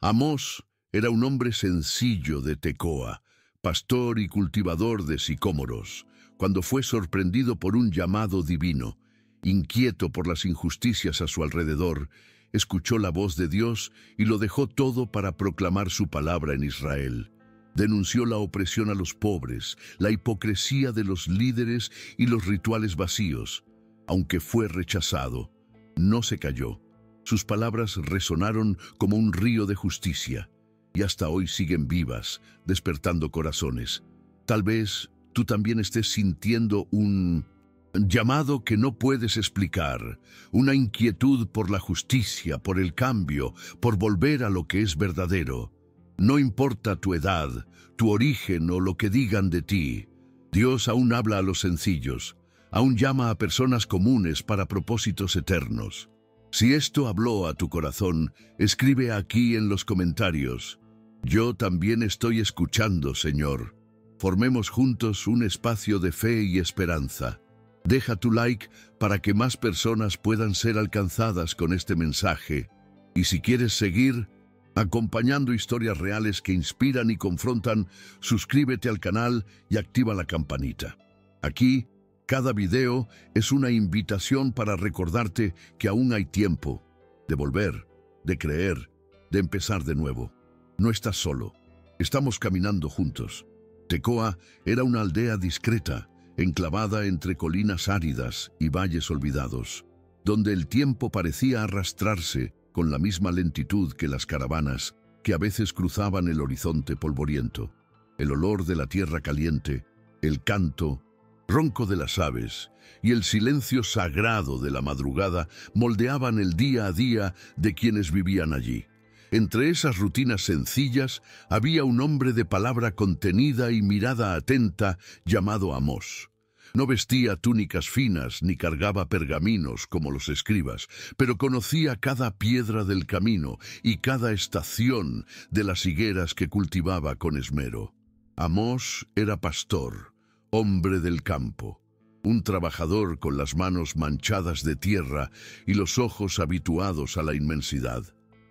Amós era un hombre sencillo de Tecoa, pastor y cultivador de sicómoros, cuando fue sorprendido por un llamado divino. Inquieto por las injusticias a su alrededor, escuchó la voz de Dios y lo dejó todo para proclamar su palabra en Israel. Denunció la opresión a los pobres, la hipocresía de los líderes y los rituales vacíos. Aunque fue rechazado, no se cayó. Sus palabras resonaron como un río de justicia, y hasta hoy siguen vivas, despertando corazones. Tal vez tú también estés sintiendo un llamado que no puedes explicar, una inquietud por la justicia, por el cambio, por volver a lo que es verdadero. No importa tu edad, tu origen o lo que digan de ti, Dios aún habla a los sencillos, aún llama a personas comunes para propósitos eternos. Si esto habló a tu corazón, escribe aquí en los comentarios: yo también estoy escuchando, Señor. Formemos juntos un espacio de fe y esperanza. Deja tu like para que más personas puedan ser alcanzadas con este mensaje. Y si quieres seguir acompañando historias reales que inspiran y confrontan, suscríbete al canal y activa la campanita. Aquí, cada video es una invitación para recordarte que aún hay tiempo de volver, de creer, de empezar de nuevo. No estás solo, estamos caminando juntos. Tecoa era una aldea discreta, enclavada entre colinas áridas y valles olvidados, donde el tiempo parecía arrastrarse con la misma lentitud que las caravanas que a veces cruzaban el horizonte polvoriento. El olor de la tierra caliente, el canto ronco de las aves y el silencio sagrado de la madrugada moldeaban el día a día de quienes vivían allí. Entre esas rutinas sencillas había un hombre de palabra contenida y mirada atenta llamado Amós. No vestía túnicas finas ni cargaba pergaminos como los escribas, pero conocía cada piedra del camino y cada estación de las higueras que cultivaba con esmero. Amós era pastor, hombre del campo, un trabajador con las manos manchadas de tierra y los ojos habituados a la inmensidad.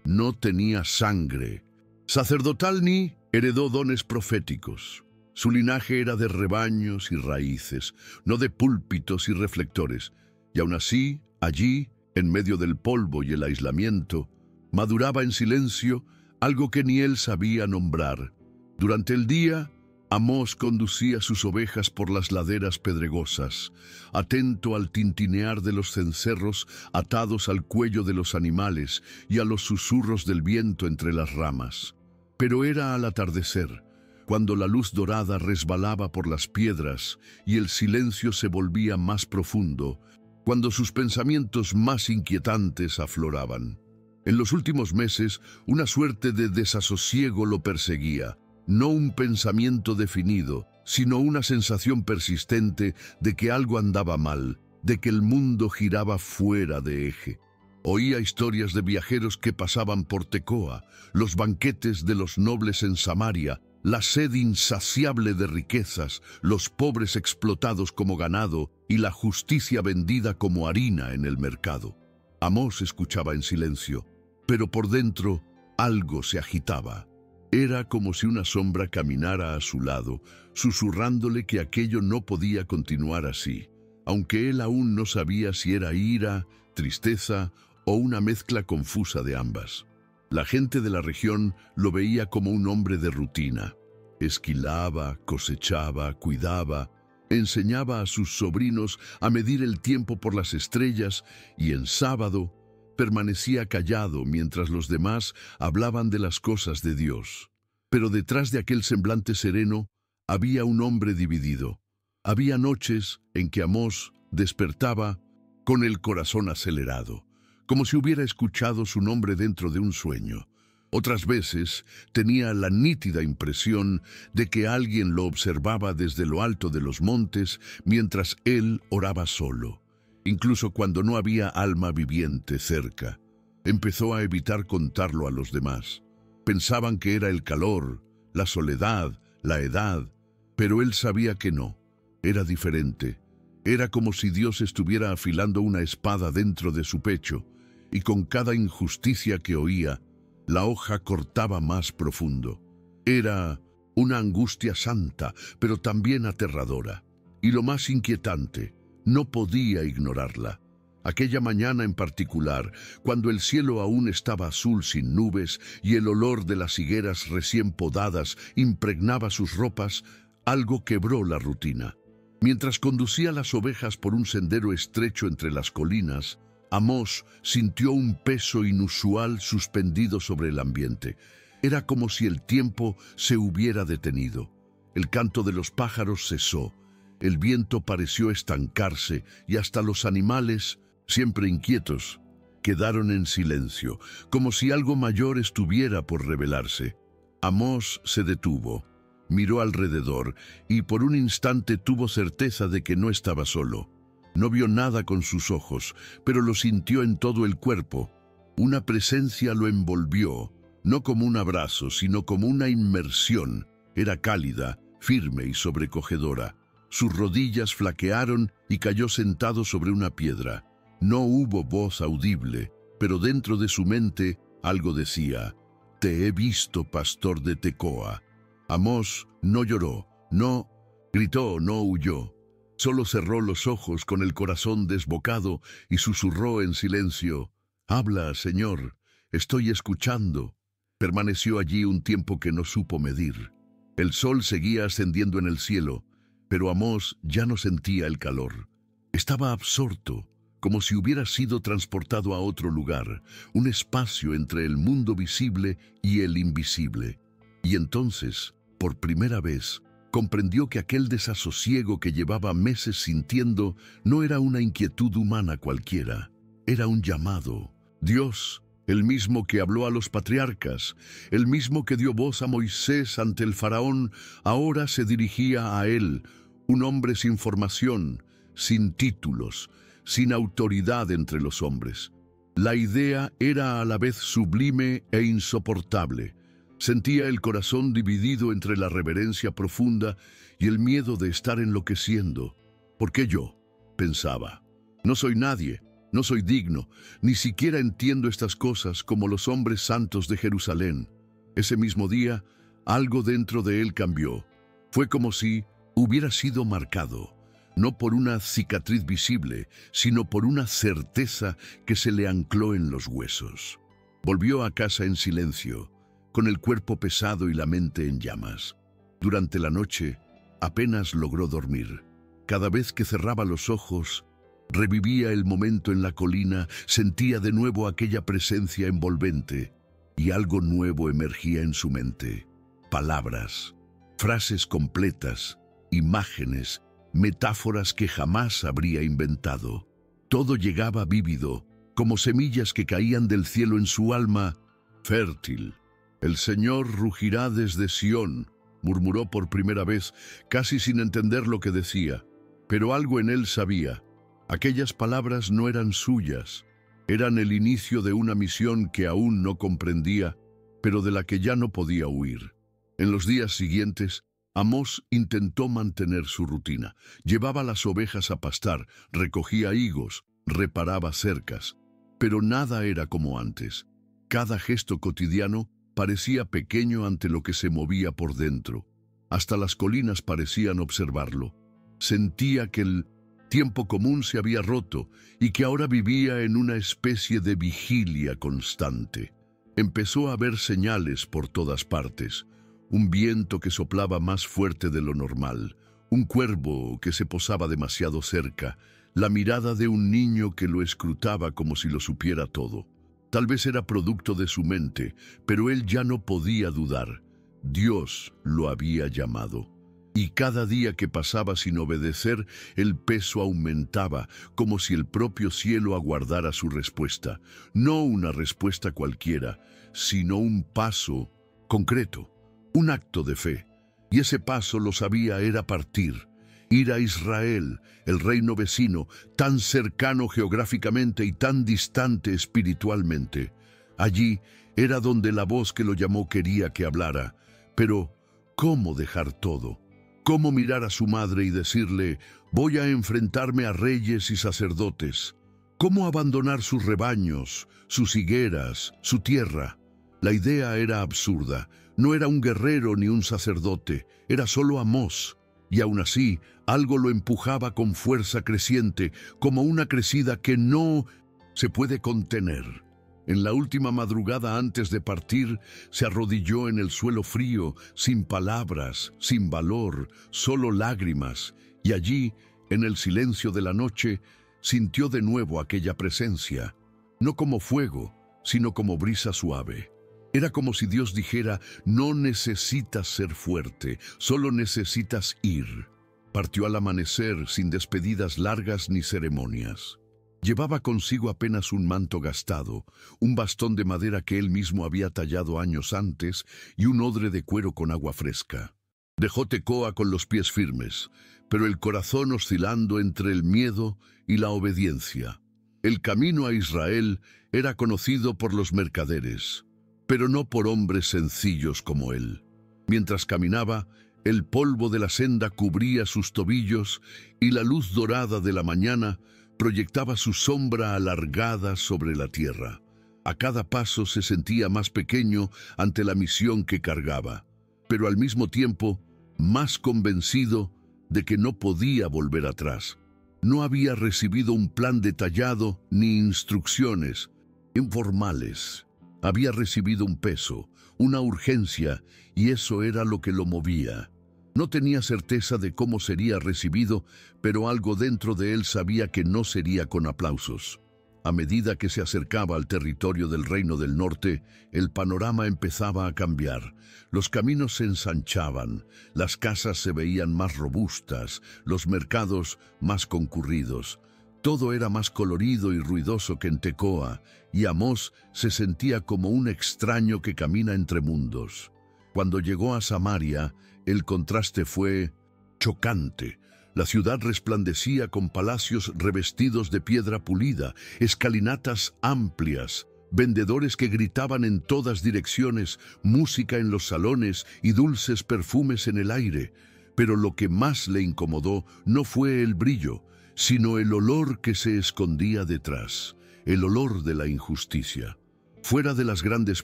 No tenía sangre sacerdotal ni heredó dones proféticos. Su linaje era de rebaños y raíces, no de púlpitos y reflectores. Y aún así, allí, en medio del polvo y el aislamiento, maduraba en silencio algo que ni él sabía nombrar. Durante el día, Amós conducía sus ovejas por las laderas pedregosas, atento al tintinear de los cencerros atados al cuello de los animales y a los susurros del viento entre las ramas. Pero era al atardecer, cuando la luz dorada resbalaba por las piedras y el silencio se volvía más profundo, cuando sus pensamientos más inquietantes afloraban. En los últimos meses, una suerte de desasosiego lo perseguía. No un pensamiento definido, sino una sensación persistente de que algo andaba mal, de que el mundo giraba fuera de eje. Oía historias de viajeros que pasaban por Tecoa, los banquetes de los nobles en Samaria, la sed insaciable de riquezas, los pobres explotados como ganado y la justicia vendida como harina en el mercado. Amós escuchaba en silencio, pero por dentro algo se agitaba. Era como si una sombra caminara a su lado, susurrándole que aquello no podía continuar así, aunque él aún no sabía si era ira, tristeza o una mezcla confusa de ambas. La gente de la región lo veía como un hombre de rutina. Esquilaba, cosechaba, cuidaba, enseñaba a sus sobrinos a medir el tiempo por las estrellas y en sábado permanecía callado mientras los demás hablaban de las cosas de Dios. Pero detrás de aquel semblante sereno había un hombre dividido. Había noches en que Amós despertaba con el corazón acelerado, como si hubiera escuchado su nombre dentro de un sueño. Otras veces tenía la nítida impresión de que alguien lo observaba desde lo alto de los montes mientras él oraba solo. Incluso cuando no había alma viviente cerca, empezó a evitar contarlo a los demás. Pensaban que era el calor, la soledad, la edad, pero él sabía que no, era diferente. Era como si Dios estuviera afilando una espada dentro de su pecho, y con cada injusticia que oía, La hoja cortaba más profundo. Era una angustia santa, pero también aterradora. Y lo más inquietante, no podía ignorarla. Aquella mañana en particular, cuando el cielo aún estaba azul sin nubes y el olor de las higueras recién podadas impregnaba sus ropas, algo quebró la rutina. Mientras conducía las ovejas por un sendero estrecho entre las colinas, Amós sintió un peso inusual suspendido sobre el ambiente. Era como si el tiempo se hubiera detenido. El canto de los pájaros cesó, el viento pareció estancarse y hasta los animales, siempre inquietos, quedaron en silencio, como si algo mayor estuviera por revelarse. Amós se detuvo, miró alrededor y por un instante tuvo certeza de que no estaba solo. No vio nada con sus ojos, pero lo sintió en todo el cuerpo. Una presencia lo envolvió, no como un abrazo, sino como una inmersión. Era cálida, firme y sobrecogedora. Sus rodillas flaquearon y cayó sentado sobre una piedra. No hubo voz audible, pero dentro de su mente algo decía: «Te he visto, pastor de Tecoa». Amós no lloró, no gritó, no huyó. Solo cerró los ojos con el corazón desbocado y susurró en silencio: «Habla, Señor, estoy escuchando». Permaneció allí un tiempo que no supo medir. El sol seguía ascendiendo en el cielo, pero Amós ya no sentía el calor. Estaba absorto, como si hubiera sido transportado a otro lugar, un espacio entre el mundo visible y el invisible. Y entonces, por primera vez, comprendió que aquel desasosiego que llevaba meses sintiendo no era una inquietud humana cualquiera, era un llamado. Dios, el mismo que habló a los patriarcas, el mismo que dio voz a Moisés ante el faraón, ahora se dirigía a él, un hombre sin formación, sin títulos, sin autoridad entre los hombres. La idea era a la vez sublime e insoportable. Sentía el corazón dividido entre la reverencia profunda y el miedo de estar enloqueciendo. ¿Por qué yo?, pensaba. No soy nadie, no soy digno, ni siquiera entiendo estas cosas como los hombres santos de Jerusalén. Ese mismo día, algo dentro de él cambió. Fue como si hubiera sido marcado, no por una cicatriz visible, sino por una certeza que se le ancló en los huesos. Volvió a casa en silencio, con el cuerpo pesado y la mente en llamas. Durante la noche, apenas logró dormir. Cada vez que cerraba los ojos, revivía el momento en la colina, sentía de nuevo aquella presencia envolvente, y algo nuevo emergía en su mente. Palabras, frases completas, imágenes, metáforas que jamás habría inventado. Todo llegaba vívido, como semillas que caían del cielo en su alma, fértil. «El Señor rugirá desde Sión», murmuró por primera vez, casi sin entender lo que decía. Pero algo en él sabía. Aquellas palabras no eran suyas, eran el inicio de una misión que aún no comprendía, pero de la que ya no podía huir. En los días siguientes, Amós intentó mantener su rutina. Llevaba las ovejas a pastar, recogía higos, reparaba cercas. Pero nada era como antes. Cada gesto cotidiano parecía pequeño ante lo que se movía por dentro. Hasta las colinas parecían observarlo. Sentía que el tiempo común se había roto y que ahora vivía en una especie de vigilia constante. Empezó a ver señales por todas partes. Un viento que soplaba más fuerte de lo normal, un cuervo que se posaba demasiado cerca, la mirada de un niño que lo escrutaba como si lo supiera todo. Tal vez era producto de su mente, pero él ya no podía dudar. Dios lo había llamado. Y cada día que pasaba sin obedecer, el peso aumentaba, como si el propio cielo aguardara su respuesta. No una respuesta cualquiera, sino un paso concreto, un acto de fe. Y ese paso, lo sabía, era partir. Ir a Israel, el reino vecino, tan cercano geográficamente y tan distante espiritualmente. Allí era donde la voz que lo llamó quería que hablara. Pero, ¿cómo dejar todo? ¿Cómo mirar a su madre y decirle, voy a enfrentarme a reyes y sacerdotes? ¿Cómo abandonar sus rebaños, sus higueras, su tierra? La idea era absurda. No era un guerrero ni un sacerdote, era solo Amós. Y aún así, algo lo empujaba con fuerza creciente, como una crecida que no se puede contener. En la última madrugada antes de partir, se arrodilló en el suelo frío, sin palabras, sin valor, solo lágrimas, y allí, en el silencio de la noche, sintió de nuevo aquella presencia, no como fuego, sino como brisa suave. Era como si Dios dijera: no necesitas ser fuerte, solo necesitas ir. Partió al amanecer sin despedidas largas ni ceremonias. Llevaba consigo apenas un manto gastado, un bastón de madera que él mismo había tallado años antes y un odre de cuero con agua fresca. Dejó Tecoa con los pies firmes, pero el corazón oscilando entre el miedo y la obediencia. El camino a Israel era conocido por los mercaderes, pero no por hombres sencillos como él. Mientras caminaba, el polvo de la senda cubría sus tobillos y la luz dorada de la mañana proyectaba su sombra alargada sobre la tierra. A cada paso se sentía más pequeño ante la misión que cargaba, pero al mismo tiempo más convencido de que no podía volver atrás. No había recibido un plan detallado ni instrucciones informales. Había recibido un peso, una urgencia, y eso era lo que lo movía. No tenía certeza de cómo sería recibido, pero algo dentro de él sabía que no sería con aplausos. A medida que se acercaba al territorio del Reino del Norte, el panorama empezaba a cambiar. Los caminos se ensanchaban, las casas se veían más robustas, los mercados más concurridos. Todo era más colorido y ruidoso que en Tecoa, y Amós se sentía como un extraño que camina entre mundos. Cuando llegó a Samaria, el contraste fue chocante. La ciudad resplandecía con palacios revestidos de piedra pulida, escalinatas amplias, vendedores que gritaban en todas direcciones, música en los salones y dulces perfumes en el aire. Pero lo que más le incomodó no fue el brillo, sino el olor que se escondía detrás, el olor de la injusticia. Fuera de las grandes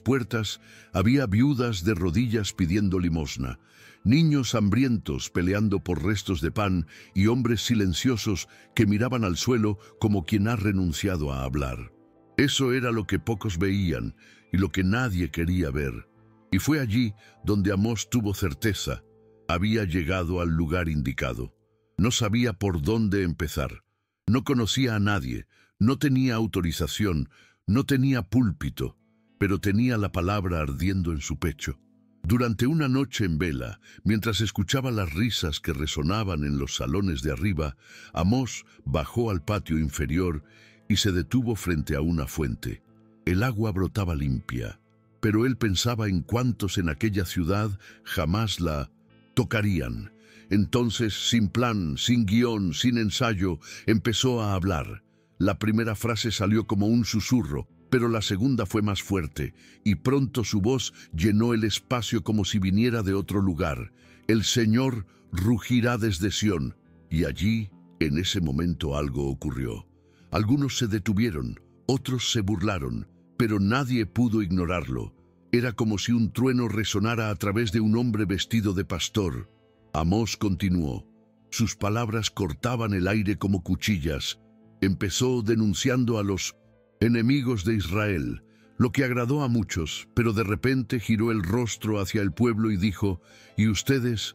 puertas había viudas de rodillas pidiendo limosna, niños hambrientos peleando por restos de pan y hombres silenciosos que miraban al suelo como quien ha renunciado a hablar. Eso era lo que pocos veían y lo que nadie quería ver. Y fue allí donde Amós tuvo certeza. Había llegado al lugar indicado. No sabía por dónde empezar. No conocía a nadie, no tenía autorización, no tenía púlpito, pero tenía la palabra ardiendo en su pecho. Durante una noche en vela, mientras escuchaba las risas que resonaban en los salones de arriba, Amós bajó al patio inferior y se detuvo frente a una fuente. El agua brotaba limpia, pero él pensaba en cuántos en aquella ciudad jamás la tocarían. Entonces, sin plan, sin guión, sin ensayo, empezó a hablar. La primera frase salió como un susurro, pero la segunda fue más fuerte, y pronto su voz llenó el espacio como si viniera de otro lugar. El Señor rugirá desde Sión. Y allí, en ese momento, algo ocurrió. Algunos se detuvieron, otros se burlaron, pero nadie pudo ignorarlo. Era como si un trueno resonara a través de un hombre vestido de pastor. Amós continuó. Sus palabras cortaban el aire como cuchillas. Empezó denunciando a los enemigos de Israel, lo que agradó a muchos, pero de repente giró el rostro hacia el pueblo y dijo: «¿Y ustedes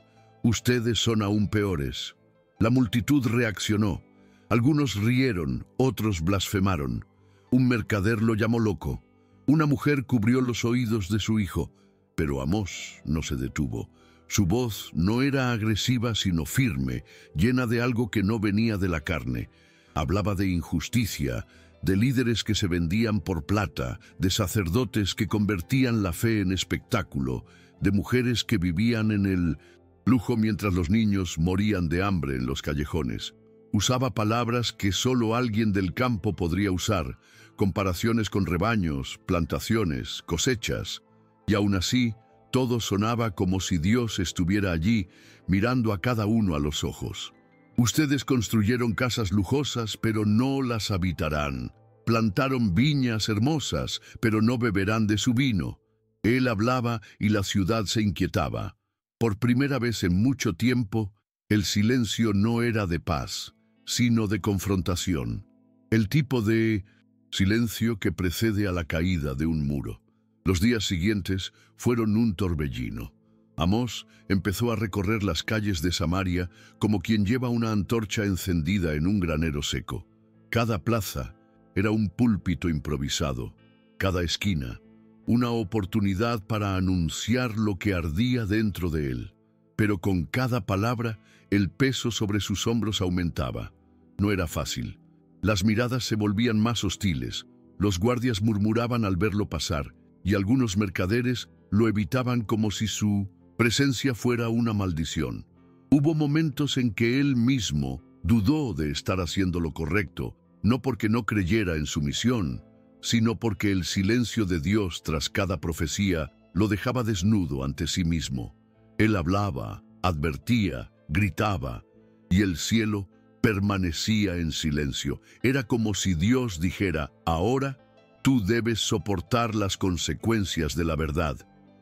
son aún peores». La multitud reaccionó. Algunos rieron, otros blasfemaron. Un mercader lo llamó loco. Una mujer cubrió los oídos de su hijo, pero Amós no se detuvo. Su voz no era agresiva sino firme, llena de algo que no venía de la carne. Hablaba de injusticia, de líderes que se vendían por plata, de sacerdotes que convertían la fe en espectáculo, de mujeres que vivían en el lujo mientras los niños morían de hambre en los callejones. Usaba palabras que solo alguien del campo podría usar, comparaciones con rebaños, plantaciones, cosechas, y aún así todo sonaba como si Dios estuviera allí, mirando a cada uno a los ojos. Ustedes construyeron casas lujosas, pero no las habitarán. Plantaron viñas hermosas, pero no beberán de su vino. Él hablaba y la ciudad se inquietaba. Por primera vez en mucho tiempo, el silencio no era de paz, sino de confrontación. El tipo de silencio que precede a la caída de un muro. Los días siguientes fueron un torbellino. Amós empezó a recorrer las calles de Samaria como quien lleva una antorcha encendida en un granero seco. Cada plaza era un púlpito improvisado, cada esquina una oportunidad para anunciar lo que ardía dentro de él. Pero con cada palabra, el peso sobre sus hombros aumentaba. No era fácil. Las miradas se volvían más hostiles, los guardias murmuraban al verlo pasar, y algunos mercaderes lo evitaban como si su presencia fuera una maldición. Hubo momentos en que él mismo dudó de estar haciendo lo correcto, no porque no creyera en su misión, sino porque el silencio de Dios tras cada profecía lo dejaba desnudo ante sí mismo. Él hablaba, advertía, gritaba, y el cielo permanecía en silencio. Era como si Dios dijera: ahora tú debes soportar las consecuencias de la verdad.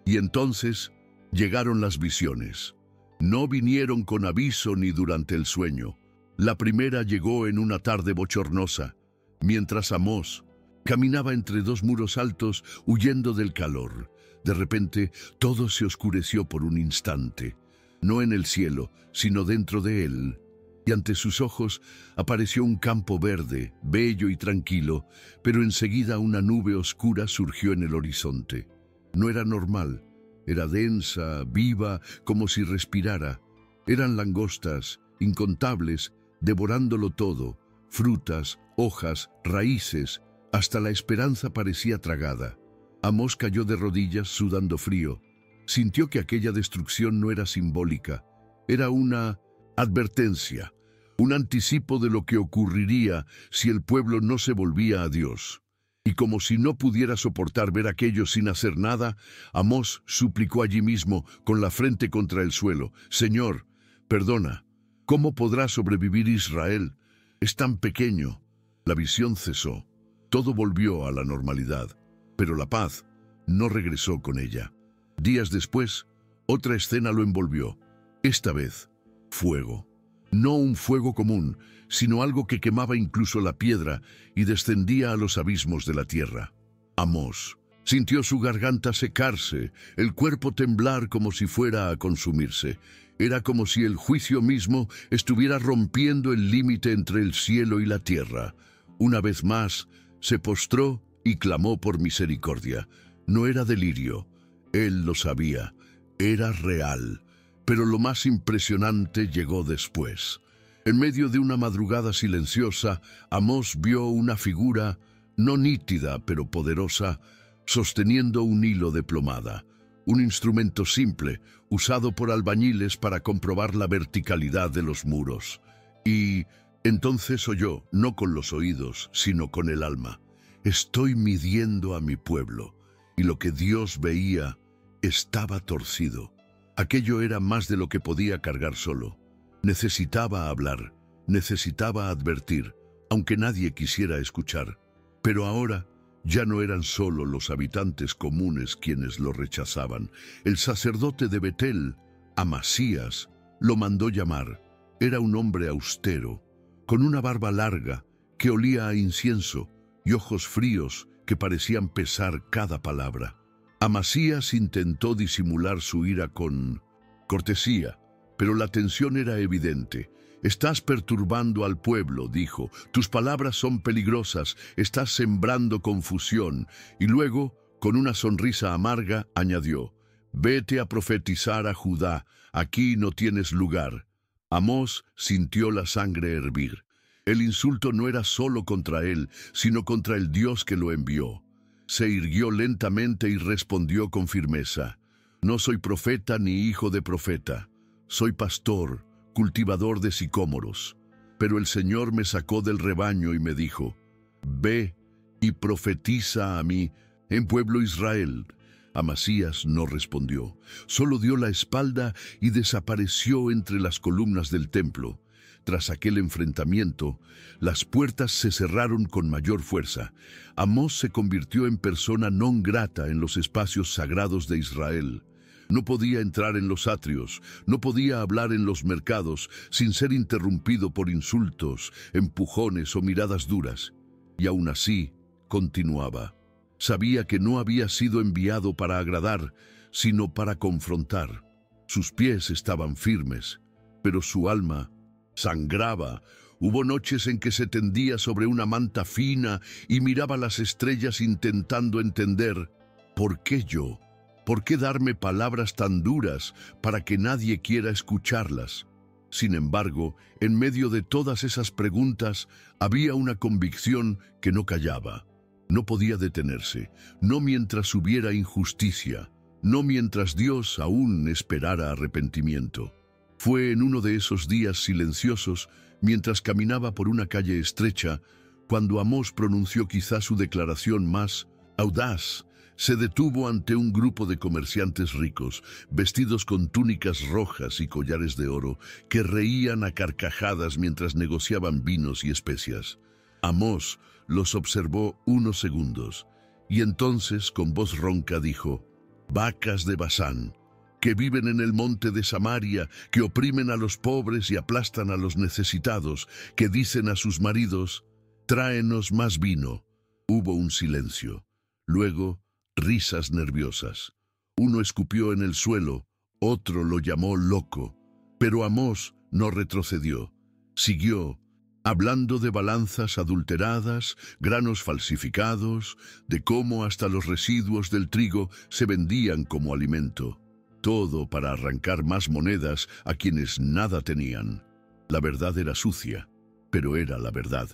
Y entonces llegaron las visiones. No vinieron con aviso ni durante el sueño. La primera llegó en una tarde bochornosa, mientras Amós caminaba entre dos muros altos, huyendo del calor. De repente, todo se oscureció por un instante, no en el cielo, sino dentro de él. Y ante sus ojos apareció un campo verde, bello y tranquilo, pero enseguida una nube oscura surgió en el horizonte. No era normal, era densa, viva, como si respirara. Eran langostas, incontables, devorándolo todo, frutas, hojas, raíces. Hasta la esperanza parecía tragada. Amós cayó de rodillas sudando frío. Sintió que aquella destrucción no era simbólica, era una advertencia, un anticipo de lo que ocurriría si el pueblo no se volvía a Dios. Y como si no pudiera soportar ver aquello sin hacer nada, Amós suplicó allí mismo, con la frente contra el suelo: Señor, perdona. ¿Cómo podrá sobrevivir Israel? Es tan pequeño. La visión cesó. Todo volvió a la normalidad, pero la paz no regresó con ella. Días después, otra escena lo envolvió. Esta vez, fuego. No un fuego común, sino algo que quemaba incluso la piedra y descendía a los abismos de la tierra. Amós sintió su garganta secarse, el cuerpo temblar como si fuera a consumirse. Era como si el juicio mismo estuviera rompiendo el límite entre el cielo y la tierra. Una vez más, se postró y clamó por misericordia. No era delirio, él lo sabía, era real. Pero lo más impresionante llegó después. En medio de una madrugada silenciosa, Amós vio una figura, no nítida pero poderosa, sosteniendo un hilo de plomada, un instrumento simple, usado por albañiles para comprobar la verticalidad de los muros. Y entonces oyó, no con los oídos, sino con el alma: estoy midiendo a mi pueblo. Y lo que Dios veía estaba torcido. Aquello era más de lo que podía cargar solo. Necesitaba hablar, necesitaba advertir, aunque nadie quisiera escuchar. Pero ahora ya no eran solo los habitantes comunes quienes lo rechazaban. El sacerdote de Betel, Amasías, lo mandó llamar. Era un hombre austero, con una barba larga que olía a incienso y ojos fríos que parecían pesar cada palabra. Amasías intentó disimular su ira con cortesía, pero la tensión era evidente. Estás perturbando al pueblo, dijo. Tus palabras son peligrosas, estás sembrando confusión. Y luego, con una sonrisa amarga, añadió: vete a profetizar a Judá, aquí no tienes lugar. Amós sintió la sangre hervir. El insulto no era solo contra él, sino contra el Dios que lo envió. Se irguió lentamente y respondió con firmeza: no soy profeta ni hijo de profeta. Soy pastor, cultivador de sicómoros. Pero el Señor me sacó del rebaño y me dijo: ve y profetiza a mí en pueblo Israel. Amasías no respondió, solo dio la espalda y desapareció entre las columnas del templo. tras aquel enfrentamiento, las puertas se cerraron con mayor fuerza. Amós se convirtió en persona non grata en los espacios sagrados de Israel. No podía entrar en los atrios, no podía hablar en los mercados sin ser interrumpido por insultos, empujones o miradas duras. Y aún así, continuaba. Sabía que no había sido enviado para agradar, sino para confrontar. Sus pies estaban firmes, pero su alma sangraba. Hubo noches en que se tendía sobre una manta fina y miraba las estrellas intentando entender ¿por qué yo? ¿Por qué darme palabras tan duras para que nadie quiera escucharlas? Sin embargo, en medio de todas esas preguntas, había una convicción que no callaba. No podía detenerse, no mientras hubiera injusticia, no mientras Dios aún esperara arrepentimiento. Fue en uno de esos días silenciosos, mientras caminaba por una calle estrecha, cuando Amós pronunció quizá su declaración más audaz. Se detuvo ante un grupo de comerciantes ricos, vestidos con túnicas rojas y collares de oro, que reían a carcajadas mientras negociaban vinos y especias. Amós los observó unos segundos, y entonces con voz ronca dijo: «Vacas de Basán, que viven en el monte de Samaria, que oprimen a los pobres y aplastan a los necesitados, que dicen a sus maridos: tráenos más vino». Hubo un silencio. Luego, risas nerviosas. Uno escupió en el suelo, otro lo llamó loco. Pero Amós no retrocedió. Siguió, hablando de balanzas adulteradas, granos falsificados, de cómo hasta los residuos del trigo se vendían como alimento. Todo para arrancar más monedas a quienes nada tenían. La verdad era sucia, pero era la verdad.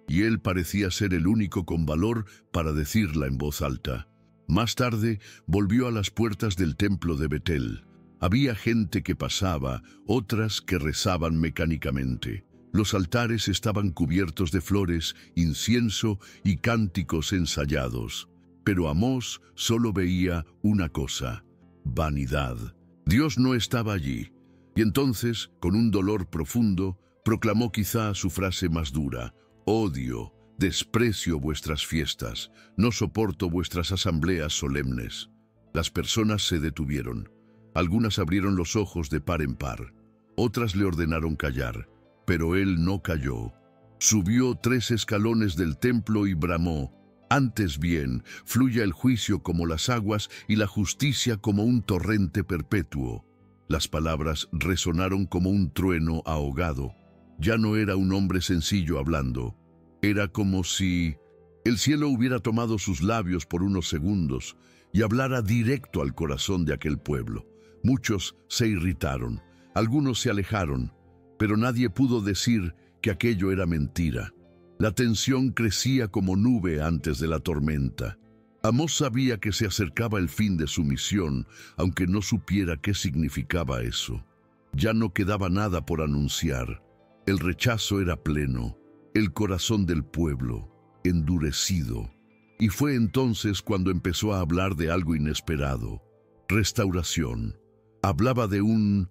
Y él parecía ser el único con valor para decirla en voz alta. Más tarde volvió a las puertas del templo de Betel. Había gente que pasaba, otras que rezaban mecánicamente. Los altares estaban cubiertos de flores, incienso y cánticos ensayados. Pero Amós solo veía una cosa: vanidad. Dios no estaba allí. Y entonces, con un dolor profundo, proclamó quizá su frase más dura: «Odio, desprecio vuestras fiestas, no soporto vuestras asambleas solemnes». Las personas se detuvieron. Algunas abrieron los ojos de par en par. Otras le ordenaron callar, pero él no calló. Subió 3 escalones del templo y bramó: «Antes bien, fluya el juicio como las aguas y la justicia como un torrente perpetuo». Las palabras resonaron como un trueno ahogado. Ya no era un hombre sencillo hablando. Era como si el cielo hubiera tomado sus labios por unos segundos y hablara directo al corazón de aquel pueblo. Muchos se irritaron, algunos se alejaron, pero nadie pudo decir que aquello era mentira. La tensión crecía como nube antes de la tormenta. Amós sabía que se acercaba el fin de su misión, aunque no supiera qué significaba eso. Ya no quedaba nada por anunciar. El rechazo era pleno. El corazón del pueblo, endurecido. Y fue entonces cuando empezó a hablar de algo inesperado: restauración. Hablaba de un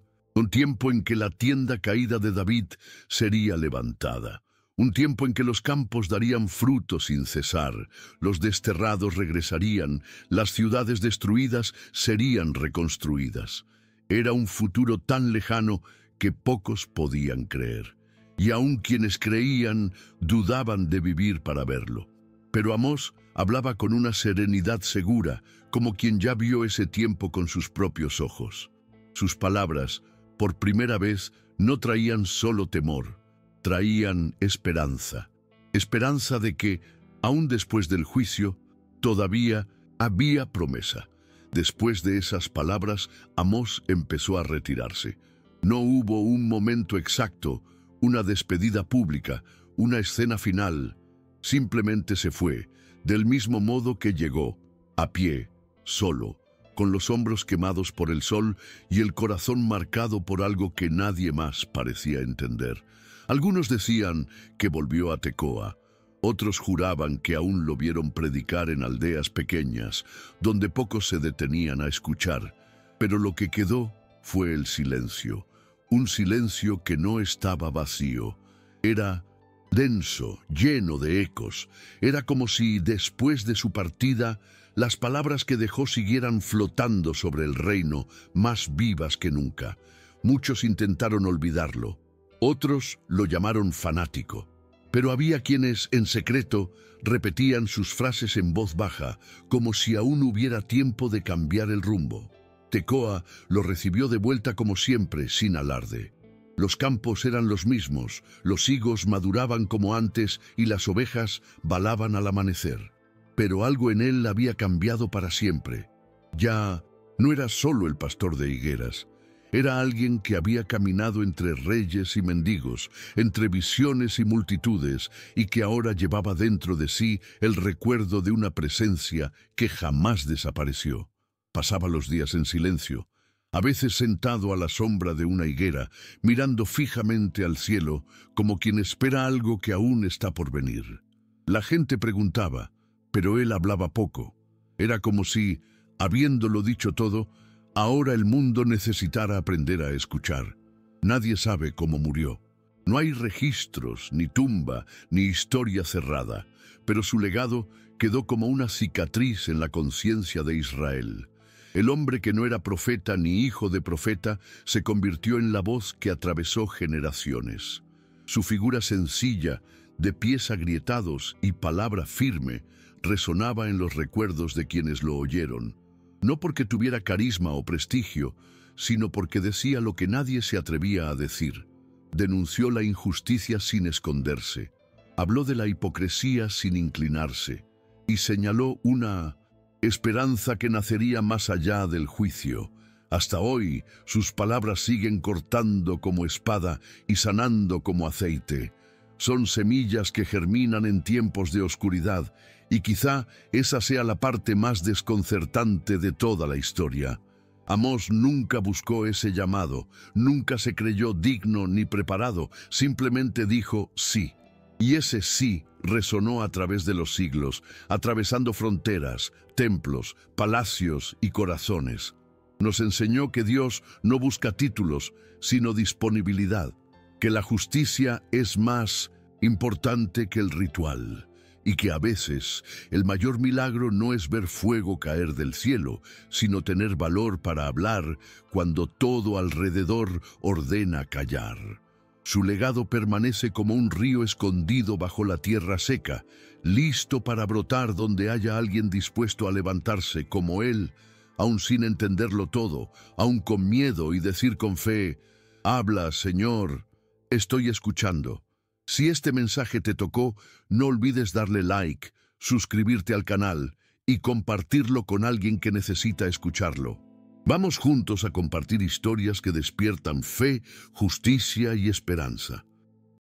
tiempo en que la tienda caída de David sería levantada, un tiempo en que los campos darían fruto sin cesar, los desterrados regresarían, las ciudades destruidas serían reconstruidas. Era un futuro tan lejano que pocos podían creer. Y aun quienes creían dudaban de vivir para verlo. Pero Amós hablaba con una serenidad segura, como quien ya vio ese tiempo con sus propios ojos. Sus palabras, por primera vez, no traían solo temor, traían esperanza. Esperanza de que, aun después del juicio, todavía había promesa. Después de esas palabras, Amós empezó a retirarse. No hubo un momento exacto, una despedida pública, una escena final. Simplemente se fue, del mismo modo que llegó, a pie, solo, con los hombros quemados por el sol y el corazón marcado por algo que nadie más parecía entender. Algunos decían que volvió a Tecoa, otros juraban que aún lo vieron predicar en aldeas pequeñas, donde pocos se detenían a escuchar, pero lo que quedó fue el silencio. un silencio que no estaba vacío. Era denso, lleno de ecos. Era como si, después de su partida, las palabras que dejó siguieran flotando sobre el reino, más vivas que nunca. Muchos intentaron olvidarlo. Otros lo llamaron fanático. Pero había quienes, en secreto, repetían sus frases en voz baja, como si aún hubiera tiempo de cambiar el rumbo. Tekoa lo recibió de vuelta como siempre, sin alarde. Los campos eran los mismos, los higos maduraban como antes y las ovejas balaban al amanecer. Pero algo en él había cambiado para siempre. Ya no era solo el pastor de higueras. Era alguien que había caminado entre reyes y mendigos, entre visiones y multitudes, y que ahora llevaba dentro de sí el recuerdo de una presencia que jamás desapareció. Pasaba los días en silencio, a veces sentado a la sombra de una higuera, mirando fijamente al cielo, como quien espera algo que aún está por venir. La gente preguntaba, pero él hablaba poco. Era como si, habiéndolo dicho todo, ahora el mundo necesitara aprender a escuchar. Nadie sabe cómo murió. No hay registros, ni tumba, ni historia cerrada, pero su legado quedó como una cicatriz en la conciencia de Israel. El hombre que no era profeta ni hijo de profeta se convirtió en la voz que atravesó generaciones. Su figura sencilla, de pies agrietados y palabra firme, resonaba en los recuerdos de quienes lo oyeron. No porque tuviera carisma o prestigio, sino porque decía lo que nadie se atrevía a decir. Denunció la injusticia sin esconderse. Habló de la hipocresía sin inclinarse. Y señaló una esperanza que nacería más allá del juicio. Hasta hoy, sus palabras siguen cortando como espada y sanando como aceite. Son semillas que germinan en tiempos de oscuridad, y quizá esa sea la parte más desconcertante de toda la historia. Amós nunca buscó ese llamado, nunca se creyó digno ni preparado, simplemente dijo sí. Y ese sí resonó a través de los siglos, atravesando fronteras, templos, palacios y corazones. Nos enseñó que Dios no busca títulos, sino disponibilidad, que la justicia es más importante que el ritual, y que a veces el mayor milagro no es ver fuego caer del cielo, sino tener valor para hablar cuando todo alrededor ordena callar. Su legado permanece como un río escondido bajo la tierra seca, listo para brotar donde haya alguien dispuesto a levantarse como él, aun sin entenderlo todo, aun con miedo, y decir con fe: habla, Señor, estoy escuchando. Si este mensaje te tocó, no olvides darle like, suscribirte al canal y compartirlo con alguien que necesita escucharlo. Vamos juntos a compartir historias que despiertan fe, justicia y esperanza.